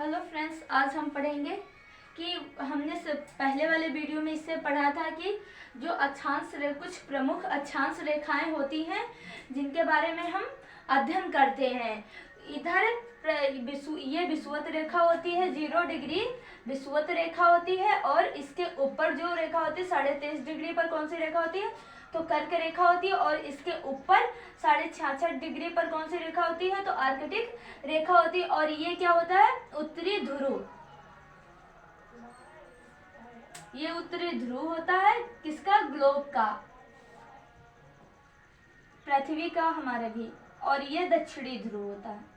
Hello friends, आज हम पढ़ेंगे कि हमने पहले वाले वीडियो में इससे पढ़ा था कि जो कुछ प्रमुख अक्षांश रेखाएं होती हैं जिनके बारे में हम अध्ययन करते हैं। इधर ये विषुवत रेखा होती है, 0 डिग्री विषुवत रेखा होती है, और इसके ऊपर जो रेखा होती है 23.5 डिग्री पर कौन सी रेखा होती है, तो कर्क रेखा होती है, और इसके ऊपर 66.5 डिग्री पर कौन सी रेखा होती है, तो आर्कटिक रेखा होती है। और ये क्या होता है, उत्तरी ध्रुव। ये उत्तरी ध्रुव होता है किसका, ग्लोब का, पृथ्वी का, हमारे भी। और ये दक्षिणी ध्रुव होता है,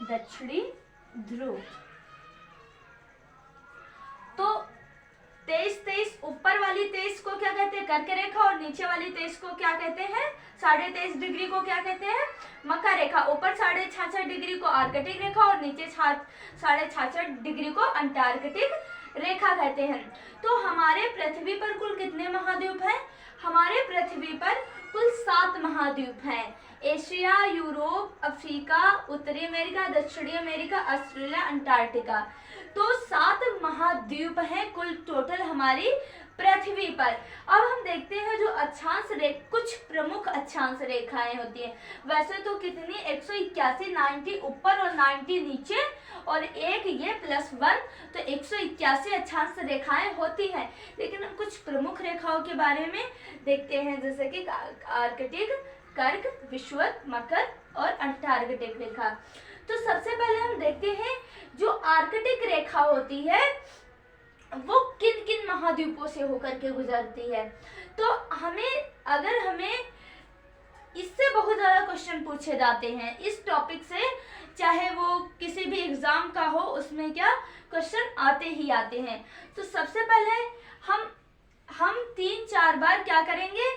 दक्षिणी ध्रुव। तो 23 ऊपर वाली 23 को क्या कहते हैं, कर्क रेखा, और नीचे वाली 23 को क्या कहते हैं, 23.5 डिग्री को क्या कहते हैं, मकर रेखा। ऊपर 66.5 डिग्री को आर्कटिक रेखा और नीचे 66.5 डिग्री को अंटार्कटिक रेखा कहते हैं। तो हमारे पृथ्वी पर कुल कितने महाद्वीप हैं, हमारे पृथ्वी पर कुल 7 महाद्वीप हैं। एशिया, यूरोप, अफ्रीका, उत्तरी अमेरिका, दक्षिणी अमेरिका, ऑस्ट्रेलिया, अंटार्कटिका। तो 7 महाद्वीप हैं कुल टोटल हमारी पृथ्वी पर। अब हम देखते हैं जो कुछ प्रमुख अक्षांश रेखाएं होती हैं। वैसे तो कितनी 181, 90 ऊपर और 90 नीचे, और एक ये +1, तो 181 अक्षांश रेखाएं होती हैं। लेकिन हम कुछ प्रमुख रेखाओं के बारे में देखते हैं, जैसे कि आर्कटिक, कर्क, विषुवत, मकर और अंटार्कटिक रेखा। तो सबसे पहले हम देखते हैं जो आर्कटिक रेखा होती है वो किन किन महाद्वीपों से होकर के गुजरती है। तो अगर हमें इससे बहुत ज्यादा क्वेश्चन पूछे जाते हैं इस टॉपिक से, चाहे वो किसी भी एग्जाम का हो, उसमें क्या क्वेश्चन आते ही आते हैं। तो सबसे पहले हम 3-4 बार क्या करेंगे,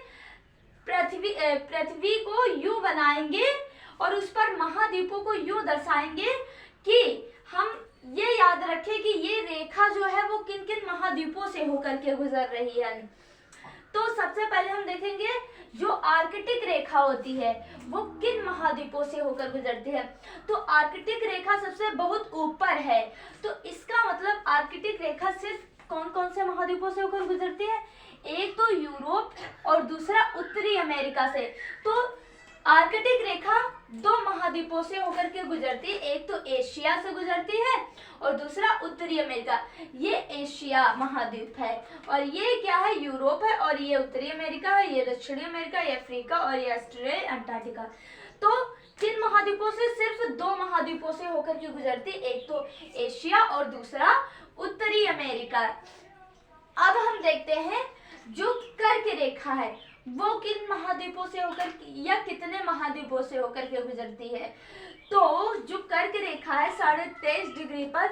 पृथ्वी को यूं बनाएंगे और उस पर महाद्वीपों को यूं दर्शाएंगे कि हम ये याद रखें कि ये रेखा जो है वो किन किन महाद्वीपों से होकर के गुजर रही है। तो सबसे पहले हम देखेंगे जो आर्कटिक रेखा होती है वो किन महाद्वीपों से होकर गुजरती है। तो आर्कटिक रेखा सबसे बहुत ऊपर है, तो इसका मतलब आर्कटिक रेखा सिर्फ कौन कौन से महाद्वीपों से होकर गुजरती है, एक तो यूरोप और दूसरा उत्तरी अमेरिका से। तो आर्कटिक रेखा 2 महाद्वीपों से होकर के गुजरती है, एक तो एशिया से गुजरती है और दूसरा उत्तरी अमेरिका। ये एशिया महाद्वीप है, और ये क्या है, यूरोप है, और ये उत्तरी अमेरिका है, ये दक्षिणी अमेरिका, ये अफ्रीका, और ये ऑस्ट्रेलिया, अंटार्कटिका। तो किन महाद्वीपों से, सिर्फ 2 महाद्वीपों से होकर के गुजरती, एक तो एशिया और दूसरा उत्तरी अमेरिका। अब हम देखते हैं जो कर्क रेखा है वो किन महाद्वीपों से होकर या कितने महाद्वीपों से होकर के गुजरती है। तो जो कर्क रेखा है 23.5 डिग्री पर,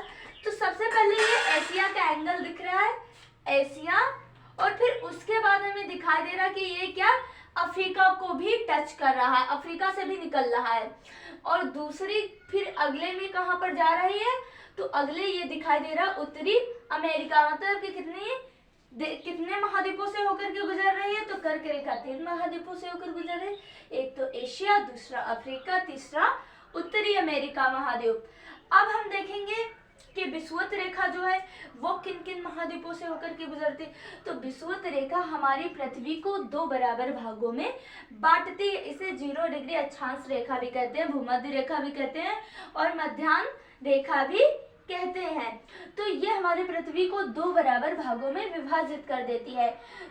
तो सबसे पहले ये एशिया का एंगल दिख रहा है, एशिया, और फिर उसके बाद हमें दिखाई दे रहा है कि ये क्या, अफ्रीका को भी टच कर रहा है, अफ्रीका से भी निकल रहा है। और दूसरी फिर अगले में कहाँ पर जा रही है, तो अगले ये दिखाई दे रहा है उत्तरी अमेरिका। मतलब कि कितने महाद्वीपों से होकर के गुजर रही है, तो कर्क रेखा 3 महाद्वीपों से होकर गुजर रही है, एक तो एशिया, दूसरा अफ्रीका, तीसरा उत्तरी अमेरिका महाद्वीप। अब हम देखेंगे कि विषुवत रेखा जो है वो किन किन महाद्वीपों से होकर के गुजरती है। तो विषुवत रेखा हमारी पृथ्वी को 2 बराबर भागों में बांटती है। इसे 0 डिग्री अक्षांश रेखा भी कहते हैं, भूमध्य रेखा भी कहते हैं, और मध्याह्न रेखा भी कहते हैं। तो ये हमारी पृथ्वी को 2 बराबर भागों में विभाजित कर देती है।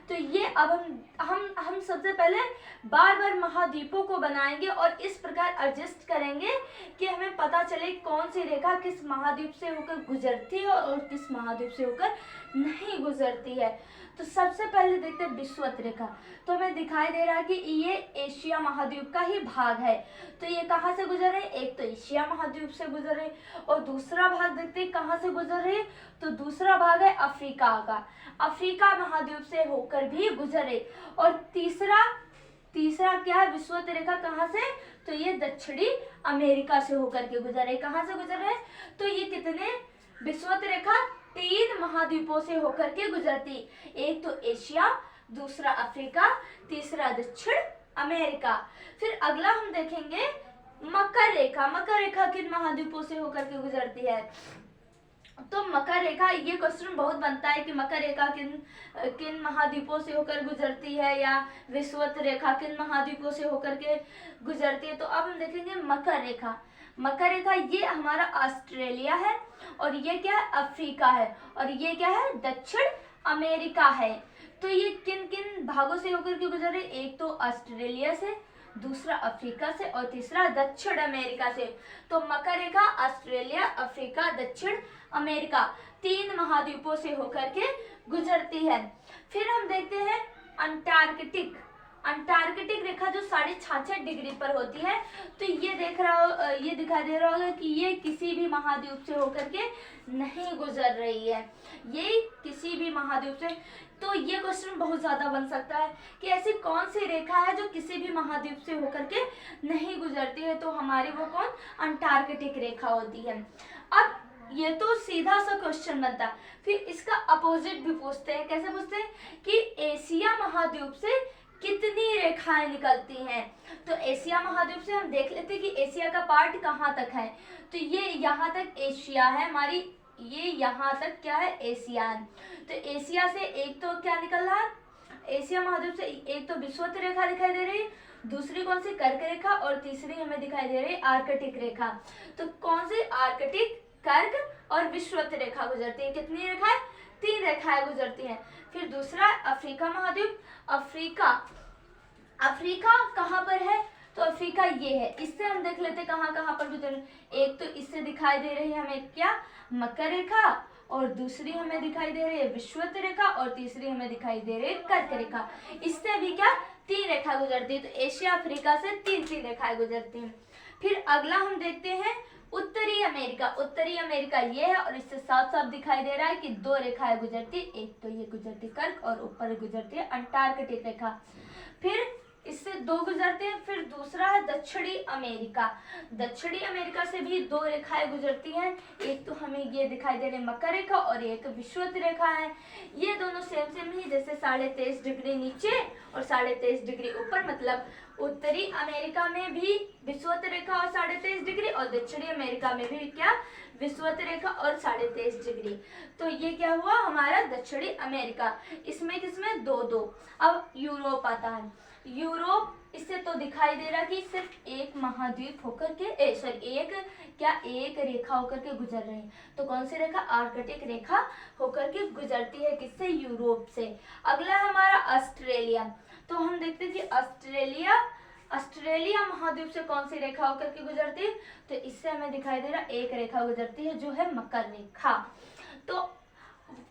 तो ये अब हम सबसे पहले बार महाद्वीपों को बनाएंगे और इस प्रकार एडजस्ट करेंगे कि हमें पता चले कौन सी रेखा किस महाद्वीप से होकर गुजरती है और किस महाद्वीप से होकर नहीं गुजरती है। तो सबसे पहले देखते हैं विषुवत रेखा। तो हमें दिखाई दे रहा है कि ये एशिया महाद्वीप का ही भाग है। तो ये कहाँ से गुजर रहे हैं, एक तो एशिया महाद्वीप से गुजर रहे, और दूसरा भाग देखते हैं कहाँ से गुजर रहे, तो दूसरा भाग है अफ्रीका का, अफ्रीका महाद्वीप से होकर भी गुजरे। और तीसरा क्या है, विषुवत रेखा कहाँ से, तो ये दक्षिणी अमेरिका से होकर के गुजरे। कहाँ से गुजर रहे, तो ये कितने, विषुवत रेखा 3 महाद्वीपों से होकर के गुजरती, एक तो एशिया, दूसरा अफ्रीका, तीसरा दक्षिण अमेरिका। फिर अगला हम देखेंगे मकर रेखा किन महाद्वीपों से होकर के गुजरती है? तो मकर रेखा, ये क्वेश्चन बहुत बनता है कि मकर रेखा किन महाद्वीपों से होकर गुजरती है, या विषुवत रेखा किन महाद्वीपों से होकर के गुजरती है। तो अब हम देखेंगे मकर रेखा ये हमारा ऑस्ट्रेलिया है, और ये क्या है? अफ्रीका है, और ये क्या है? दक्षिण अमेरिका है। तो ये किन किन भागों से होकर के गुजर रही? एक तो ऑस्ट्रेलिया से, दूसरा अफ्रीका से, और तीसरा दक्षिण अमेरिका से। तो मकर रेखा ऑस्ट्रेलिया, अफ्रीका, दक्षिण अमेरिका, 3 महाद्वीपों से होकर के गुजरती है। फिर हम देखते हैं अंटार्कटिक रेखा जो 66.5 डिग्री पर होती है। तो ये दिखाई दे रहा होगा कि ये किसी भी महाद्वीप से होकर के नहीं गुजर रही है, ये किसी भी महाद्वीप से। तो ये क्वेश्चन बहुत ज्यादा बन सकता है कि ऐसी कौन सी रेखा है जो किसी भी महाद्वीप से होकर के नहीं गुजरती है। तो हमारी वो कौन? अंटार्कटिक रेखा होती है। अब ये तो सीधा सा क्वेश्चन बनता है। फिर इसका अपोजिट भी पूछते हैं। कैसे पूछते हैं? कि एशिया महाद्वीप से कितनी रेखाएं निकलती हैं। तो एशिया महाद्वीप से हम देख लेते हैं कि एशिया का पार्ट कहाँ तक है। तो ये यहाँ तक एशिया है हमारी, ये यहाँ तक क्या है? एशिया है। तो एशिया से एक तो क्या निकल रहा है? एशिया महाद्वीप से एक तो विषुवत रेखा दिखाई दे रही है, दूसरी कौन सी? कर्क रेखा, और तीसरी हमें दिखाई दे रही है आर्कटिक रेखा। तो कौन सी? आर्कटिक, कर्क और विषुवत रेखा गुजरती है। कितनी रेखाएं? 3 रेखाएं गुजरती हैं। फिर दूसरा अफ्रीका महाद्वीप। अफ्रीका कहाँ पर है? तो अफ्रीका ये है। इससे हम देख लेते कहाँ कहाँ पर गुजर। एक तो इससे दिखाई दे रही है हमें क्या? मकर रेखा, और दूसरी हमें दिखाई दे रही है विषुवत रेखा, और तीसरी हमें दिखाई दे रही है कर्क रेखा। इससे भी क्या? 3 रेखा गुजरती है। तो एशिया अफ्रीका से 3 रेखाएं गुजरती हैं। फिर अगला हम देखते हैं उत्तरी अमेरिका ये है, और इससे साफ साफ दिखाई दे रहा है कि 2 रेखाएं गुजरती। एक तो ये गुजरती कर्क, और ऊपर गुजरती है अंटार्कटिक रेखा। फिर इससे 2 गुजरते हैं। फिर दूसरा है दक्षिणी अमेरिका से भी 2 रेखाएं गुजरती हैं। एक तो हमें ये दिखाई दे रही मकर रेखा, और एक विषुवत रेखा है। ये दोनों सेम ही, जैसे 23.5 डिग्री नीचे और 23.5 डिग्री ऊपर। मतलब उत्तरी अमेरिका में भी विषुवत रेखा और 23.5 डिग्री, और दक्षिणी अमेरिका में भी क्या? विषुवत रेखा और 23.5 डिग्री। तो ये क्या हुआ? हमारा दक्षिणी अमेरिका। इसमें किसमें? 2-2। अब यूरोप आता है। यूरोप, इससे तो दिखाई दे रहा कि सिर्फ एक महाद्वीप होकर के एक रेखा होकर के गुजर रहे हैं। तो कौन सी रेखा? आर्कटिक रेखा होकर के गुजरती है। किससे? यूरोप से। अगला है हमारा ऑस्ट्रेलिया। तो हम देखते हैं कि ऑस्ट्रेलिया महाद्वीप से कौन सी रेखा होकर के गुजरती है। तो इससे हमें दिखाई दे रहा एक रेखा गुजरती है जो है मकर रेखा। तो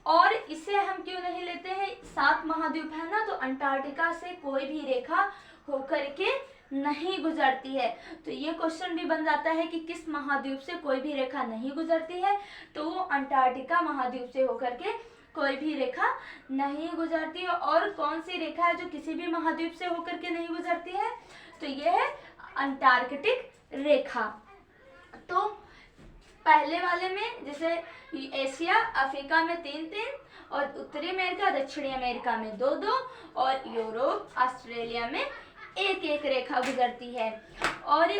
और इसे हम क्यों नहीं लेते हैं? 7 महाद्वीप है ना, तो अंटार्कटिका से कोई भी रेखा होकर के नहीं गुजरती है। तो ये क्वेश्चन भी बन जाता है कि किस महाद्वीप से कोई भी रेखा नहीं गुजरती है। तो वो अंटार्कटिका महाद्वीप से होकर के कोई भी रेखा नहीं गुजरती है। और कौन सी रेखा है जो किसी भी महाद्वीप से होकर के नहीं गुजरती है? तो ये है अंटार्कटिक रेखा। तो पहले वाले में जैसे एशिया अफ्रीका में 3-3, और उत्तरी अमेरिका दक्षिणी अमेरिका में 2-2, और यूरोप ऑस्ट्रेलिया में 1-1 रेखा गुजरती है। और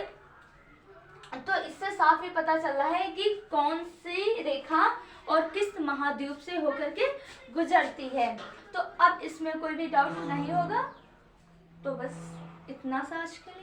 तो इससे साफ ही पता चल रहा है कि कौन सी रेखा और किस महाद्वीप से होकर के गुजरती है। तो अब इसमें कोई भी डाउट नहीं होगा। तो बस इतना सा आज के